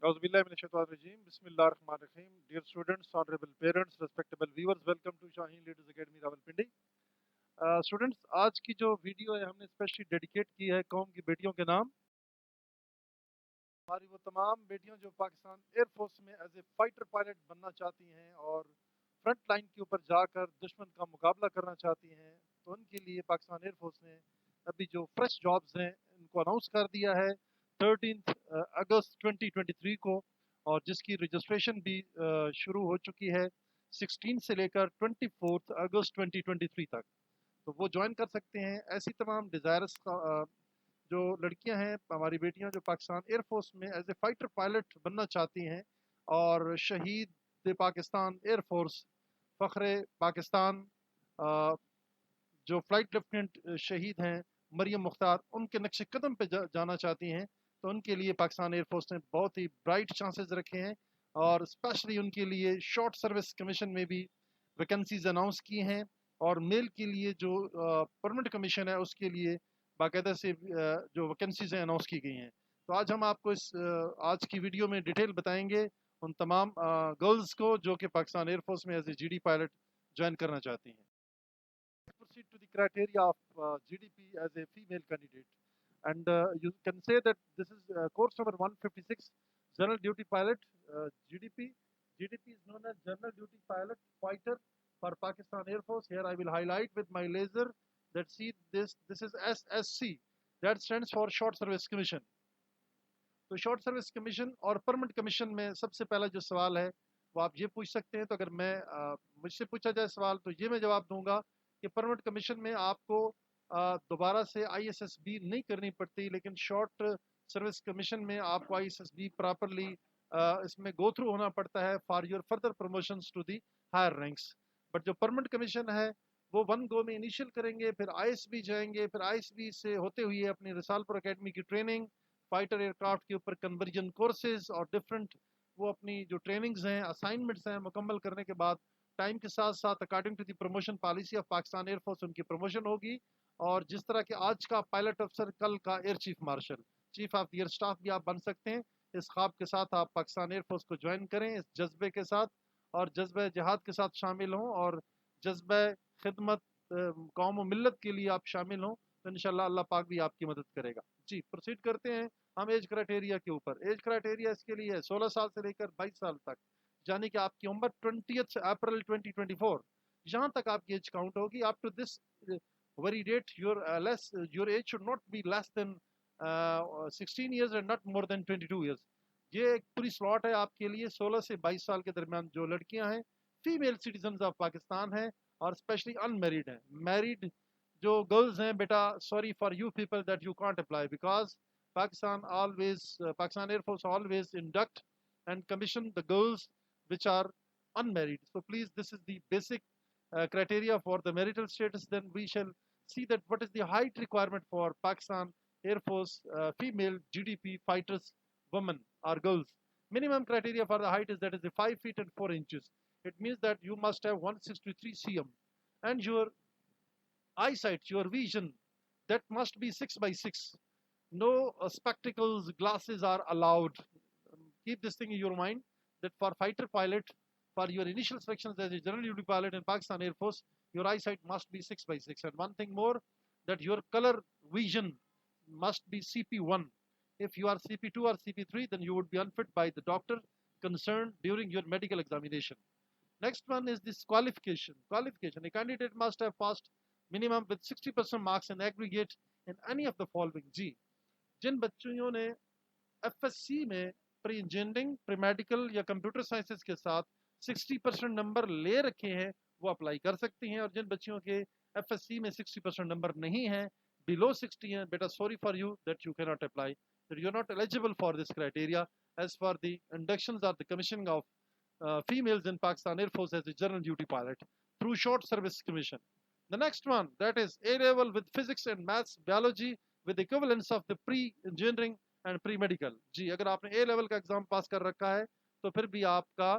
Auzubillahiminash-shaytanir-rajeem. Bismillahir-rahmanir-rahim. Dear students, honorable parents, respectable viewers, welcome to Shaheen Leaders Academy Rawalpindi. Students, आज की जो video है हमने specially dedicate की है कौम की बेटियों के नाम। हमारी वो तमाम बेटियां जो पाकिस्तान एयरफोर्स में एज ए फाइटर पायलट बनना चाहती हैं और फ्रंट लाइन के ऊपर जाकर दुश्मन का मुकाबला करना चाहती हैं, तो उनके लिए पाकिस्तान एयरफोर्स ने अभी जो फ्रेश जॉब्स हैं इनको अनाउंस कर दिया है 13 अगस्त 2023 को, और जिसकी रजिस्ट्रेशन भी शुरू हो चुकी है 16 से लेकर 24 अगस्त 2023 तक। तो वो ज्वाइन कर सकते हैं। ऐसी तमाम डिज़ायरस जो लड़कियां हैं, हमारी बेटियां जो पाकिस्तान एयरफोर्स में एज ए फाइटर पायलट बनना चाहती हैं और शहीद पाकिस्तान एयरफोर्स फ़ख्र पाकिस्तान जो फ्लाइट लेफ्टिनेंट शहीद हैं मरियम मुख्तार, उनके नक्श कदम पे जाना चाहती हैं, तो उनके लिए पाकिस्तान एयरफोर्स ने बहुत ही ब्राइट चांसेस रखे हैं और स्पेशली उनके लिए शॉर्ट सर्विस कमीशन में भी वैकेंसीज अनाउंस की हैं, और मेल के लिए जो परमानेंट कमीशन है उसके लिए बाकायदा से जो वैकेंसीज हैं अनाउंस की गई हैं। तो आज हम आपको इस आज की वीडियो में डिटेल बताएंगे उन तमाम गर्ल्स को जो कि पाकिस्तान एयरफोर्स में as a GD pilot join करना चाहती हैं। Proceed to the criteria of GDP as a female candidate. And you can say that this is course number 156, General Duty Pilot, GDP. GDP is known as General Duty Pilot Fighter for Pakistan Air Force. Here I will highlight with my laser that see this is SSC. That stands for Short Service Commission. तो short service commission और permanent commission में सबसे पहला जो सवाल है वो आप ये पूछ सकते हैं। तो अगर मैं मुझसे पूछा जाए सवाल तो ये मैं जवाब दूंगा कि परमानेंट कमीशन में आपको दोबारा से ISSB नहीं करनी पड़ती, लेकिन शॉर्ट सर्विस कमीशन में आपको ISSB प्रॉपरली इसमें गो थ्रू होना पड़ता है for your further promotions to the higher ranks. But जो परमानेंट कमीशन है वो वन गो में इनिशियल करेंगे, फिर ISB जाएंगे, फिर ISB से होते हुए अपनी रिसालपुर अकेडमी की ट्रेनिंग, फाइटर एयरक्राफ्ट के ऊपर कन्वर्जन कोर्सेज और डिफरेंट वो अपनी जो ट्रेनिंग्स हैं असाइनमेंट्स हैं मुकम्मल करने के बाद टाइम के साथ साथ according to the promotion policy of Pakistan air force उनकी प्रमोशन होगी। और जिस तरह के आज का पायलट अफसर कल का air chief marshal, chief of air staff भी आप बन सकते हैं। इस ख्वाब के साथ आप पाकिस्तान एयरफोर्स को ज्वाइन करें, इस जज्बे के साथ और जज्बे जिहाद के साथ शामिल हों और जज्बे खिदमत कौम व मिल्लत के लिए आप शामिल हों, तो इंशाल्लाह अल्लाह पाक भी आपकी मदद करेगा। जी प्रोसीड करते हैं हम एज क्राइटेरिया के ऊपर। एज क्राइटेरिया इसके लिए है 16 साल से लेकर 22 साल तक, यानी कि आपकी उम्र 20 अप्रैल 2024 यहाँ तक आपकी एज काउंट होगी। Up to this very date your age should not be less than 16 years and not more than 22 years. ये एक पूरी स्लॉट है आपके लिए 16 से 22 साल के दरमियान जो लड़कियां हैं, फीमेल सिटीजन ऑफ पाकिस्तान हैं और स्पेशली अनमेरिड हैं। मैरिड जो गर्ल्स हैं, बेटा sorry for you people that you can't apply because Pakistan Air Force always induct and commission the girls which are unmarried. So please, this is the basic criteria for the marital status. Then we shall see that what is the height requirement for Pakistan Air Force female GDP fighters, women or girls. Minimum criteria for the height is that is the 5 feet and 4 inches. It means that you must have 163 cm and your eyesight, your vision, that must be 6 by 6. No spectacles, glasses are allowed. Keep this thing in your mind that for fighter pilot, for your initial selections as a general duty pilot in Pakistan Air Force, your eyesight must be 6 by 6. And one thing more, that your color vision must be CP1. If you are CP2 or CP3, then you would be unfit by the doctor concerned during your medical examination. Next one is this qualification. Qualification. A candidate must have passed minimum with 60% marks in aggregate in any of the following. G. जिन बच्चियों ने FSC में pre engineering, pre medical या computer sciences के साथ 60% number ले रखे हैं वो अप्लाई कर सकती हैं, और जिन बच्चियों के FSC में 60% नंबर नहीं हैं, बिलो 60 हैं, बेटा sorry for you that you can not apply, that you are not eligible for this criteria as for the inductions और the commissioning of females in Pakistan Air Force as a general duty pilot through short service commission. The next one, that is A level with physics and maths, biology with equivalence of the pre-engineering and pre-medical. जी अगर आपने A level का exam पास कर रखा है तो फिर भी आपका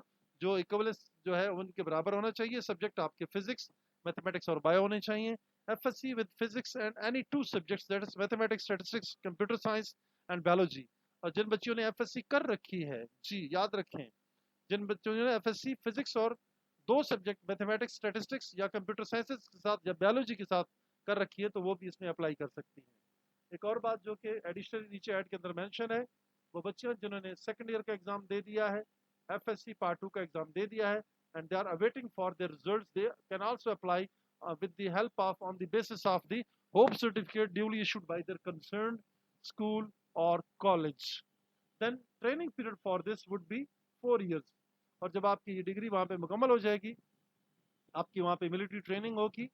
जो इक्विवेलेंस जो है उनके बराबर होना चाहिए। सब्जेक्ट आपके फिजिक्स, मैथमेटिक्स और बायो होने चाहिए। FSC with physics and any two subjects, that is mathematics, statistics, computer science and biology, और जिन बच्चों ने एफएससी कर रखी है, जी याद रखें, जिन बच्चों ने एफएससी फिजिक्स और 2 सब्जेक्ट मैथमेटिक्स स्टैटिस्टिक्स या कंप्यूटर साइंसेज के साथ या बायोलॉजी के साथ कर रखी है, तो वो भी इसमें अप्लाई कर सकती हैं। एक और बात जो कि एडिशनल नीचे ऐड के अंदर मेंशन है, वो बच्चे जिन्होंने सेकंड ईयर का एग्जाम दे दिया है, एफएससी पार्ट 2 का एग्जाम दे दिया है, and they are awaiting for their results, they can also apply with the help of on the basis of the hope certificate duly issued by their concerned school or college. Then training period for this would be 4 years. और जब आपकी ये degree वहाँ पे मुकम्मल हो जाएगी, आपकी वहाँ पे मिलिट्री ट्रेनिंग होगी,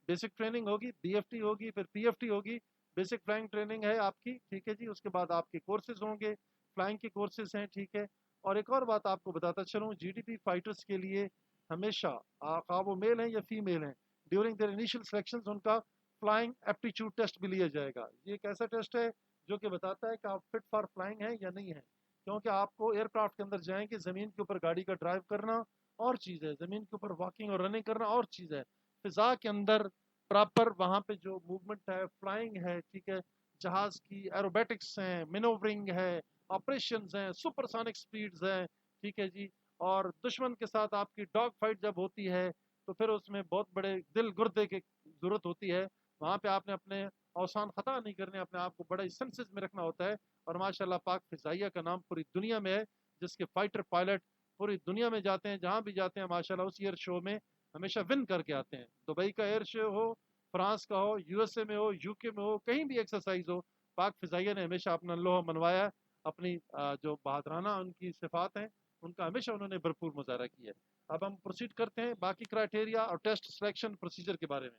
बेसिक ट्रेनिंग होगी, बीएफटी होगी, फिर पीएफटी होगी, बेसिक फ्लाइंग ट्रेनिंग है आपकी, ठीक है जी। उसके बाद आपके कोर्सेज होंगे, फ्लाइंग के कोर्सेज हैं, ठीक है। और एक और बात आपको बताता चलूँ, जीडीपी फाइटर्स के लिए हमेशा खा वो मेल हैं या फीमेल हैं, ड्यूरिंग देयर इनिशियल सिलेक्शन उनका फ्लाइंग एप्टीट्यूड टेस्ट भी लिया जाएगा। ये एक ऐसा टेस्ट है जो कि बताता है कि आप फिट फॉर फ्लाइंग है या नहीं है, क्योंकि आपको एयरक्राफ्ट के अंदर जाएंगे, ज़मीन के ऊपर गाड़ी का ड्राइव करना और चीज़ है, ज़मीन के ऊपर वॉकिंग और रनिंग करना और चीज़ है, फिज़ा के अंदर प्रॉपर वहाँ पे जो मूवमेंट है, फ्लाइंग है, ठीक है, जहाज़ की एरोबेटिक्स हैं, मैनोवरिंग है, ऑपरेशंस हैं, सुपरसोनिक स्पीड्स हैं, ठीक है जी। और दुश्मन के साथ आपकी डॉग फाइट जब होती है, तो फिर उसमें बहुत बड़े दिल गुर्दे की ज़रूरत होती है। वहाँ पे आपने अपने औसान ख़ता नहीं करने, अपने आप को बड़ा सेंसेस में रखना होता है। और माशाल्लाह पाक फ़िज़ाइया का नाम पूरी दुनिया में है, जिसके फाइटर पायलट पूरी दुनिया में जाते हैं, जहाँ भी जाते हैं माशाल्लाह उस एयर शो में हमेशा विन करके आते हैं। दुबई का एयर शो हो, फ्रांस का हो, यूएसए में हो, यूके में हो, कहीं भी एक्सरसाइज हो, पाक फ़िज़ाइया ने हमेशा अपना लोहा मनवाया। अपनी जो बहादराना उनकी सिफात हैं, उनका हमेशा उन्होंने भरपूर मुजाहरा किया है। अब हम प्रोसीड करते हैं बाकी क्राइटेरिया और टेस्ट सिलेक्शन प्रोसीजर के बारे में।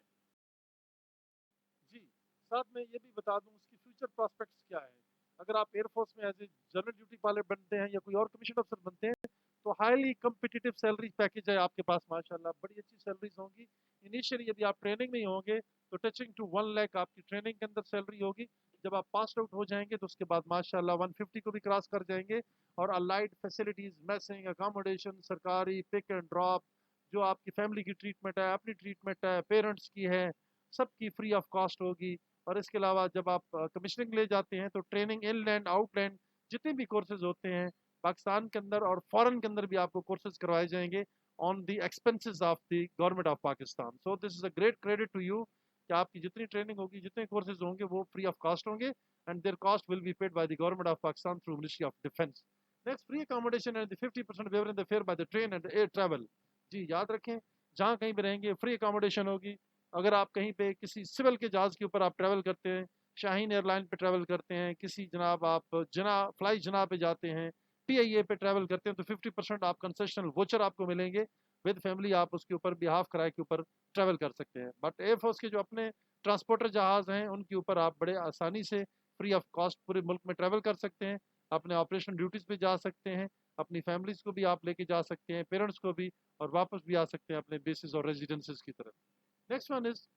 जी, साथ में ये भी बता दूं उसकी फ्यूचर प्रॉस्पेक्ट्स क्या है। अगर आप एयरफोर्स में as a general duty pilot बनते हैं या कोई और कमीशन अफसर बनते हैं, तो हाईली कम्पिटिटिव सैलरी पैकेज है आपके पास, माशाल्लाह बड़ी अच्छी सैलरीज होंगी। इनिशियली यदि आप ट्रेनिंग में ही होंगे तो टचिंग टू 1 लाख आपकी ट्रेनिंग के अंदर सैलरी होगी। जब आप पास आउट हो जाएंगे तो उसके बाद माशाल्लाह 150 को भी क्रॉस कर जाएंगे। और अलाइड फैसिलिटीज, मैसिंग, अकोमोडेशन, सरकारी पिक एंड ड्रॉप, जो आपकी फैमिली की ट्रीटमेंट है, अपनी ट्रीटमेंट है, पेरेंट्स की है, सबकी फ्री ऑफ कॉस्ट होगी। और इसके अलावा जब आप कमीशनिंग ले जाते हैं तो ट्रेनिंग इनलैंड आउटलैंड जितने भी कोर्सेज होते हैं पाकिस्तान के अंदर और फॉरेन के अंदर भी आपको कोर्सेज करवाए जाएंगे on the expenses of the government of Pakistan. So this is a great credit to you कि आपकी जितनी ट्रेनिंग होगी, जितने कोर्सेज होंगे वो फ्री ऑफ कॉस्ट होंगे, and their cost will be paid by the government of Pakistan through ministry of defence. Next, free accommodation and 50% waiver in the fare by the train and air travel. जी याद रखें, जहाँ कहीं भी रहेंगे free accommodation होगी। अगर आप कहीं पे किसी सिविल के जहाज़ के ऊपर आप ट्रैवल करते हैं, शाहीन एयरलाइन पे ट्रैवल करते हैं, किसी जनाब आप फ्लाई जना पे जाते हैं, पीआईए पे ट्रैवल करते हैं, तो 50% आप कंसेशनल वोचर आपको मिलेंगे। विद फैमिली आप उसके ऊपर भी हाफ किराए के ऊपर ट्रैवल कर सकते हैं। बट एयरफोर्स के जो अपने ट्रांसपोर्टर जहाज़ हैं उनके ऊपर आप बड़े आसानी से फ्री ऑफ कॉस्ट पूरे मुल्क में ट्रैवल कर सकते हैं, अपने ऑपरेशन ड्यूटीज़ पे जा सकते हैं, अपनी फैमिलीज़ को भी आप लेके जा सकते हैं, पेरेंट्स को भी, और वापस भी आ सकते हैं अपने बेसिस और रेजिडेंसेस की तरफ। नेक्स्ट वन इज,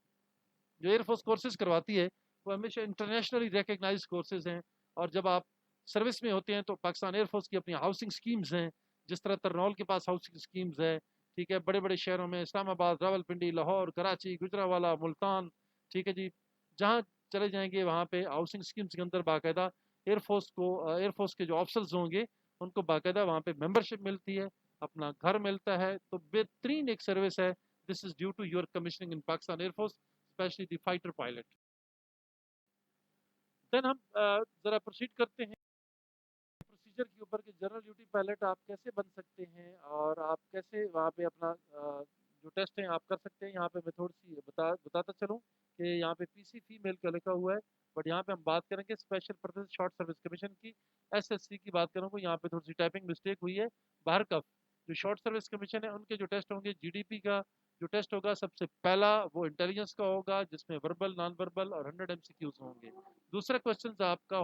जो एयरफोर्स कोर्सेज करवाती है वो हमेशा इंटरनेशनली रिकग्नाइज कोर्सेज हैं। और जब आप सर्विस में होते हैं तो पाकिस्तान एयरफोर्स की अपनी हाउसिंग स्कीम्स हैं, जिस तरह तरनौल के पास हाउसिंग स्कीम्स है, ठीक है, बड़े बड़े शहरों में इस्लामाबाद, रावलपिंडी, लाहौर, कराची, गुजरावाला, मुल्तान, ठीक है जी, जहाँ चले जाएंगे वहाँ पे हाउसिंग स्कीम्स के अंदर बाकायदा एयरफोर्स के जो ऑफिसर्स होंगे उनको बाकायदा वहाँ पे मेंबरशिप मिलती है, अपना घर मिलता है। तो बेहतरीन एक सर्विस है। This is due to your commissioning in Pakistan air force, specially the fighter pilot. Then हम जरा प्रोसीड करते हैं प्रोसीजर के ऊपर कि जनरल ड्यूटी पायलट आप कैसे बन सकते हैं और आप कैसे वहाँ पे अपना जो टेस्ट है आप कर सकते हैं। यहाँ पे मैं थोड़ी सी बताता चलूँ कि यहाँ पे पीसी फीमेल का लिखा हुआ है, बट यहाँ पे हम बात करेंगे special purpose short service commission की, एसएससी की बात करूँगा। यहाँ पे थोड़ी सी टाइपिंग मिस्टेक हुई है। बाहर का जो शॉर्ट सर्विस कमीशन है उनके जो टेस्ट होंगे, जीडीपी का जो टेस्ट होगा सबसे पहला वो इंटेलिजेंस का होगा, जिसमें वर्बल, नॉन वर्बल और 100 एमसीक्यूज होंगे। दूसरा क्वेश्चन आपका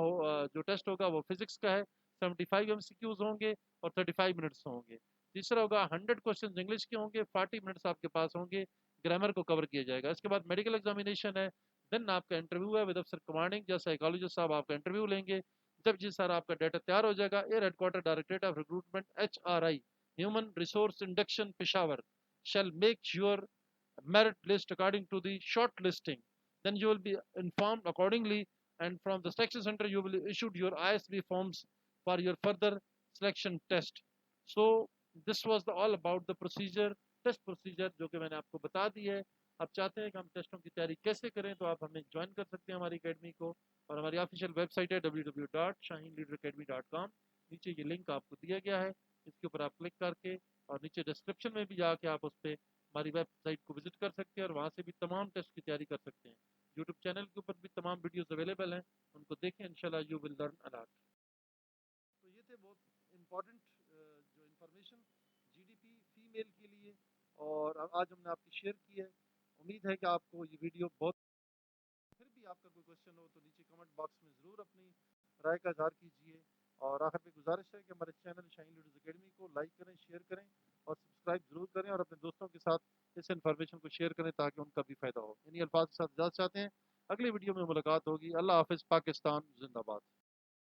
जो टेस्ट होगा वो फिजिक्स का है, 75 एमसीक्यूज होंगे और 35 मिनट्स होंगे। तीसरा होगा 100 क्वेश्चन इंग्लिश के होंगे, 40 मिनट्स आपके पास होंगे, ग्रामर को कवर किया जाएगा। इसके बाद मेडिकल एग्जामिनेशन है, देन आपका इंटरव्यू है विद अफसर कमांडिंग, या साइकोलॉजिस्ट साहब आपका इंटरव्यू लेंगे। जब जी सर आपका डाटा तैयार हो जाएगा, air headquarter directorate of recruitment HRI, human resource induction Peshawar, shall make your merit list according to the short listing. Then you will be informed accordingly and from the selection center you will issued your ISB forms for your further selection test. So this was all about the procedure, test procedure जो कि मैंने आपको बता दी है। आप चाहते हैं कि हम टेस्टों की तैयारी कैसे करें तो आप हमें ज्वाइन कर सकते हैं हमारी अकेडमी को, और हमारी ऑफिशियल वेबसाइट है www.shahinleaderacademy.com। नीचे ये लिंक आपको दिया गया है, इसके ऊपर आप क्लिक करके और नीचे डिस्क्रिप्शन में भी जाके आप उस पर हमारी वेबसाइट को विजिट कर सकते हैं और वहाँ से भी तमाम टेस्ट की तैयारी कर सकते हैं। यूट्यूब चैनल के ऊपर भी तमाम वीडियोस अवेलेबल हैं, उनको देखें, इंशाल्लाह you will learn a lot. तो ये थे बहुत इम्पोर्टेंट जो इन्फॉर्मेशन जीडीपी फीमेल के लिए, और आज हमने आपकी शेयर की है। उम्मीद है कि आपको ये वीडियो बहुत, फिर भी आपका कोई क्वेश्चन हो तो नीचे कमेंट बॉक्स में ज़रूर अपनी राय का इजहार कीजिए। और आखिर में गुजारिश है कि हमारे चैनल शाइन लीडर्स अकेडमी को लाइक करें, शेयर करें और सब्सक्राइब ज़रूर करें, और अपने दोस्तों के साथ इस इन्फॉर्मेशन को शेयर करें ताकि उनका भी फ़ायदा हो। इन्हीं अल्फाज के साथ इजाज़त चाहते हैं, अगली वीडियो में मुलाकात होगी। अल्लाह हाफ़िज़, पाकिस्तान जिंदाबाद।